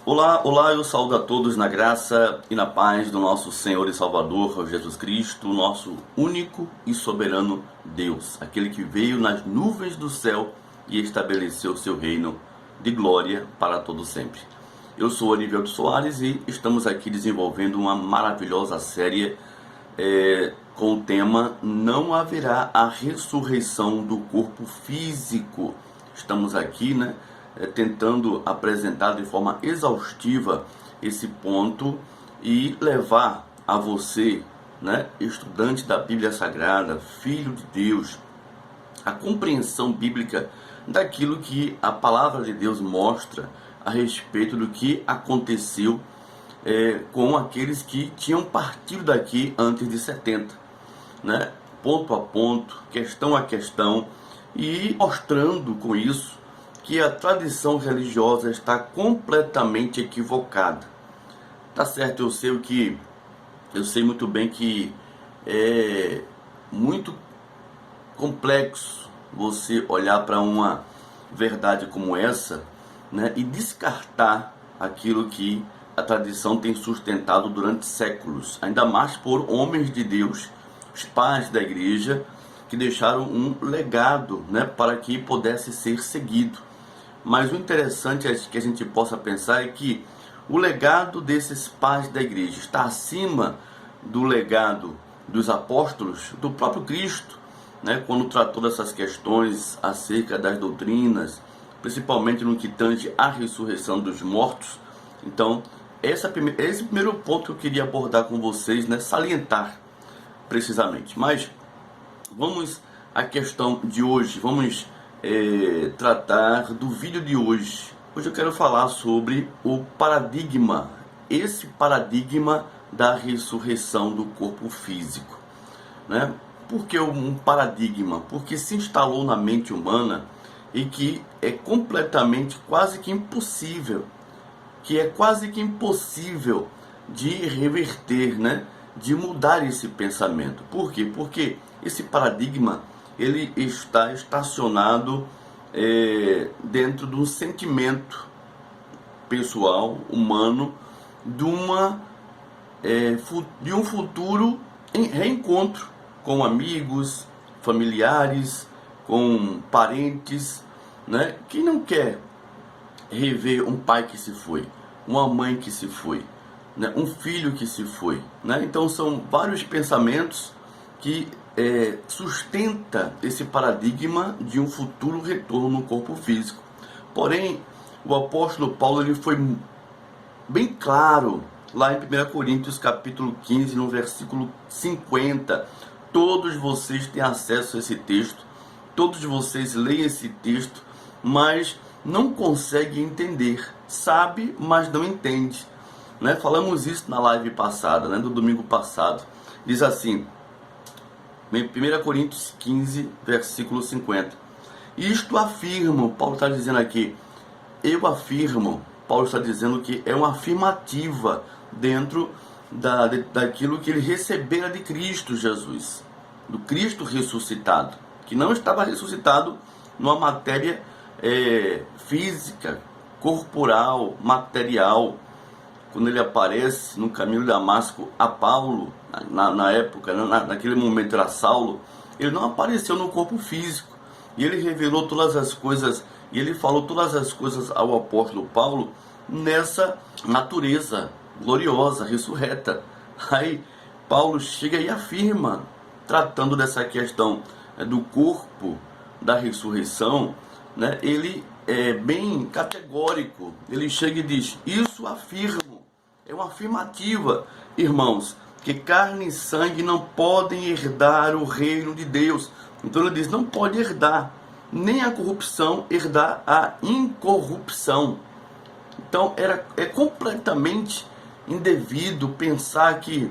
Olá, olá, eu saúdo a todos na graça e na paz do nosso Senhor e Salvador Jesus Cristo, nosso único e soberano Deus, aquele que veio nas nuvens do céu e estabeleceu seu reino de glória para todo sempre. Eu sou Anivelto Soares e estamos aqui desenvolvendo uma maravilhosa série com o tema Não haverá a ressurreição do corpo físico. Estamos aqui, tentando apresentar de forma exaustiva esse ponto e levar a você, estudante da Bíblia Sagrada, filho de Deus, a compreensão bíblica daquilo que a palavra de Deus mostra a respeito do que aconteceu com aqueles que tinham partido daqui antes de 70, ponto a ponto, questão a questão, e mostrando com isso que a tradição religiosa está completamente equivocada. Tá certo, eu sei muito bem que é muito complexo você olhar para uma verdade como essa, e descartar aquilo que a tradição tem sustentado durante séculos, ainda mais por homens de Deus, os pais da igreja, que deixaram um legado, para que pudesse ser seguido. Mas o interessante é que a gente possa pensar é que o legado desses pais da igreja está acima do legado dos apóstolos, do próprio Cristo, quando tratou dessas questões acerca das doutrinas, principalmente no que tange à ressurreição dos mortos. Então, esse primeiro ponto que eu queria abordar com vocês, salientar precisamente. Mas vamos à questão de hoje, vamos tratar do vídeo de hoje. Hoje eu quero falar sobre o paradigma, esse paradigma da ressurreição do corpo físico. Por que um paradigma? Porque se instalou na mente humana e que é completamente, quase que impossível, de reverter, de mudar esse pensamento. Por quê? Porque esse paradigma ele está estacionado dentro de um sentimento pessoal, humano, de um futuro reencontro com amigos, familiares, com parentes, que não quer rever um pai que se foi, uma mãe que se foi, um filho que se foi. Então são vários pensamentos que sustenta esse paradigma de um futuro retorno no corpo físico. Porém, o apóstolo Paulo ele foi bem claro lá em 1 Coríntios capítulo 15, no versículo 50. Todos vocês têm acesso a esse texto, todos vocês leem esse texto, mas não conseguem entender. Sabe, mas não entende. Falamos isso na live passada, no domingo passado. Diz assim, 1 Coríntios 15, versículo 50. Isto afirmo, Paulo está dizendo aqui, eu afirmo, Paulo está dizendo que é uma afirmativa dentro daquilo que ele recebera de Cristo Jesus, do Cristo ressuscitado, que não estava ressuscitado numa matéria física, corporal, material. Quando ele aparece no caminho de Damasco a Paulo, na época, naquele momento era Saulo, ele não apareceu no corpo físico, e ele revelou todas as coisas, e ele falou todas as coisas ao apóstolo Paulo nessa natureza gloriosa, ressurreta. Aí Paulo chega e afirma, tratando dessa questão do corpo, da ressurreição, ele é bem categórico, ele chega e diz, isso afirmo, é uma afirmativa, irmãos, que carne e sangue não podem herdar o reino de Deus. Então ele diz, não pode herdar, nem a corrupção herdar a incorrupção. Então é completamente indevido pensar que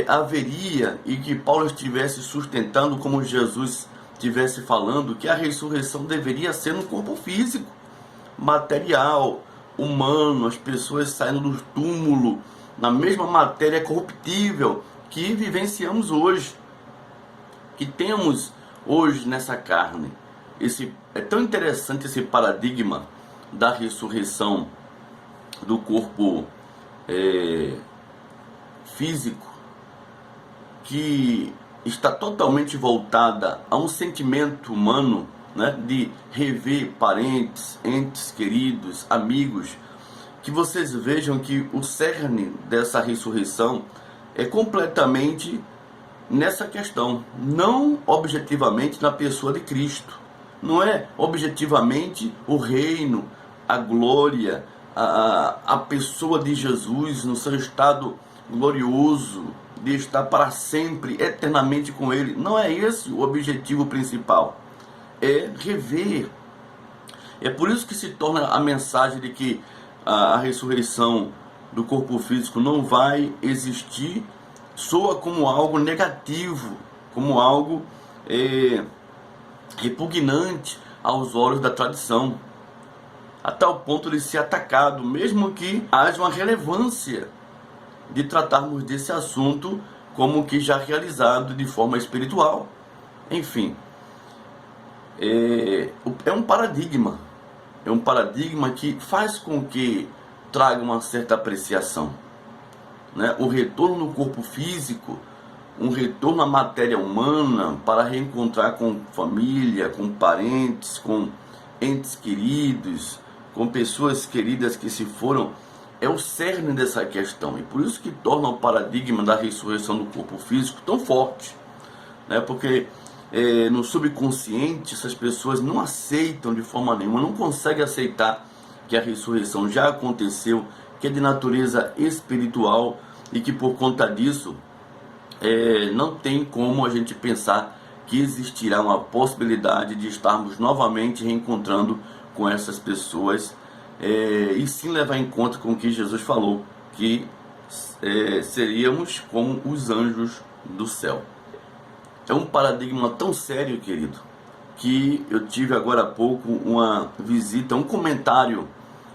haveria, e que Paulo estivesse sustentando, como Jesus estivesse falando, que a ressurreição deveria ser no corpo físico, material, humano, as pessoas saindo do túmulo, na mesma matéria corruptível que vivenciamos hoje, que temos hoje nessa carne. É tão interessante esse paradigma da ressurreição do corpo físico, que está totalmente voltada a um sentimento humano, né, de rever parentes, entes queridos, amigos, que vocês vejam que o cerne dessa ressurreição é completamente nessa questão, não objetivamente na pessoa de Cristo, não é objetivamente o reino, a glória, a pessoa de Jesus no seu estado glorioso, de estar para sempre, eternamente com Ele. Não é esse o objetivo principal, é rever. É por isso que se torna a mensagem de que a ressurreição do corpo físico não vai existir, soa como algo negativo, como algo repugnante aos olhos da tradição, a tal ponto de ser atacado, mesmo que haja uma relevância de tratarmos desse assunto como que já realizado de forma espiritual. Enfim, é um paradigma que faz com que traga uma certa apreciação, né? O retorno no corpo físico, um retorno à matéria humana para reencontrar com família, com parentes, com entes queridos, com pessoas queridas que se foram, é o cerne dessa questão, e por isso que torna o paradigma da ressurreição do corpo físico tão forte, né? Porque no subconsciente essas pessoas não aceitam de forma nenhuma, não conseguem aceitar que a ressurreição já aconteceu, que é de natureza espiritual e que por conta disso não tem como a gente pensar que existirá uma possibilidade de estarmos novamente reencontrando com essas pessoas, e sim levar em conta com o que Jesus falou, que seríamos como os anjos do céu. É um paradigma tão sério, querido, que eu tive agora há pouco uma visita, um comentário,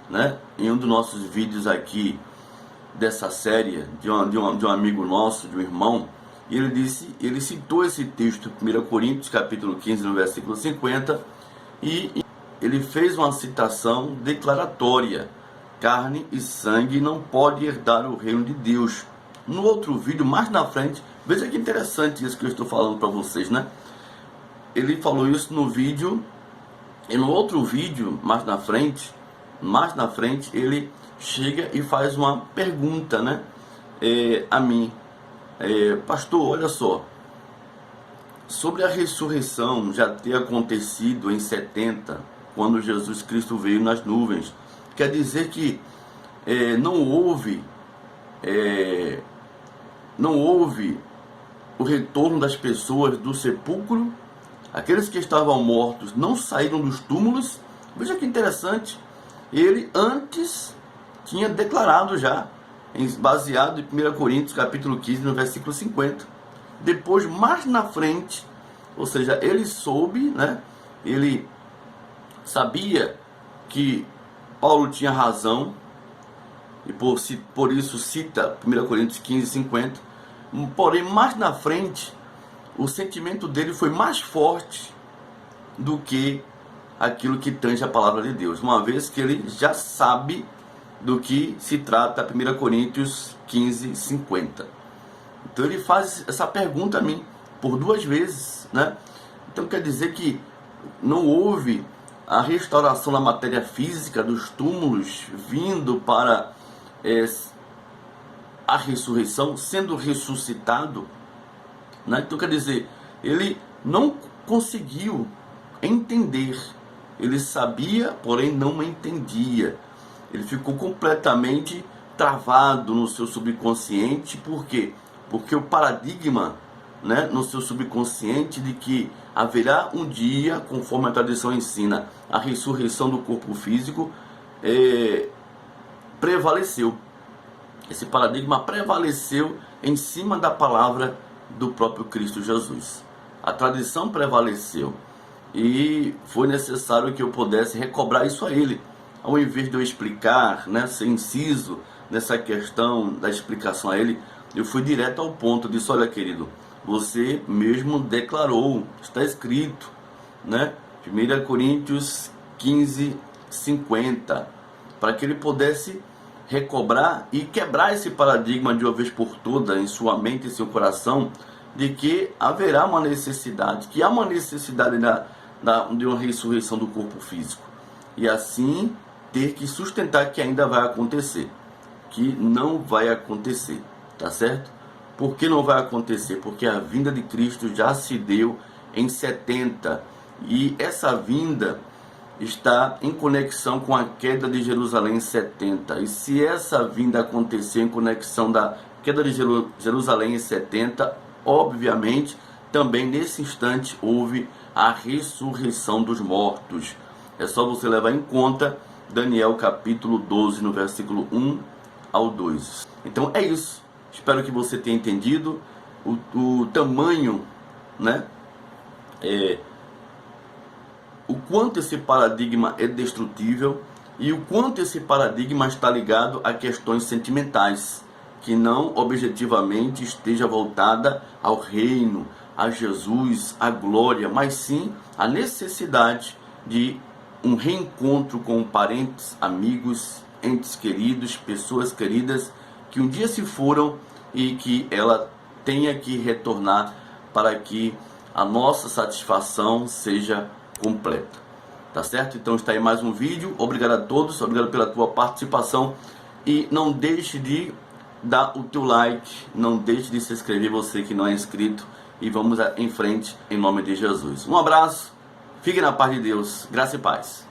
né, em um dos nossos vídeos aqui dessa série, de um amigo nosso, de um irmão, e ele citou esse texto, 1 Coríntios capítulo 15, no versículo 50, e ele fez uma citação declaratória: carne e sangue não pode herdar o reino de Deus. No outro vídeo, mais na frente, veja que interessante isso que eu estou falando para vocês, né? Ele falou isso no vídeo, e no outro vídeo, mais na frente, ele chega e faz uma pergunta, né, a mim. Pastor, olha só, sobre a ressurreição já ter acontecido em 70, quando Jesus Cristo veio nas nuvens, quer dizer que não houve o retorno das pessoas do sepulcro? Aqueles que estavam mortos não saíram dos túmulos? Veja que interessante, ele antes tinha declarado já, baseado em 1 Coríntios capítulo 15, no versículo 50. Depois, mais na frente, ou seja, ele soube, né, ele sabia que Paulo tinha razão, e por isso cita 1 Coríntios 15, 50. Porém, mais na frente, o sentimento dele foi mais forte do que aquilo que tange a palavra de Deus, uma vez que ele já sabe do que se trata 1 Coríntios 15, 50. Então ele faz essa pergunta a mim por duas vezes, né? Então quer dizer que não houve a restauração da matéria física dos túmulos vindo para a ressurreição, sendo ressuscitado, né? Então quer dizer, ele não conseguiu entender, ele sabia, porém não entendia. Ele ficou completamente travado no seu subconsciente. Por quê? Porque o paradigma, né, no seu subconsciente de que haverá um dia, conforme a tradição ensina, a ressurreição do corpo físico, prevaleceu. Esse paradigma prevaleceu em cima da palavra do próprio Cristo Jesus. A tradição prevaleceu e foi necessário que eu pudesse recobrar isso a ele. Ao invés de eu explicar, né, ser inciso nessa questão da explicação a ele, eu fui direto ao ponto. Disse: olha, querido, você mesmo declarou, está escrito, né, 1 Coríntios 15, 50, para que ele pudesse recobrar e quebrar esse paradigma de uma vez por todas em sua mente e seu coração, de que haverá uma necessidade, que há uma necessidade de uma ressurreição do corpo físico, e assim ter que sustentar que ainda vai acontecer, que não vai acontecer, tá certo? Por que não vai acontecer? Porque a vinda de Cristo já se deu em 70, e essa vinda está em conexão com a queda de Jerusalém em 70. E se essa vinda acontecer em conexão da queda de Jerusalém em 70, obviamente, também nesse instante houve a ressurreição dos mortos. É só você levar em conta Daniel capítulo 12, no versículo 1 ao 2. Então é isso. Espero que você tenha entendido o tamanho, né? O quanto esse paradigma é destrutível e o quanto esse paradigma está ligado a questões sentimentais, que não objetivamente esteja voltada ao reino, a Jesus, à glória, mas sim à necessidade de um reencontro com parentes, amigos, entes queridos, pessoas queridas que um dia se foram e que ela tenha que retornar para que a nossa satisfação seja completa, tá certo? Então está aí mais um vídeo. Obrigado a todos, obrigado pela tua participação, e não deixe de dar o teu like, não deixe de se inscrever você que não é inscrito, e vamos em frente em nome de Jesus. Um abraço, fique na paz de Deus, graça e paz.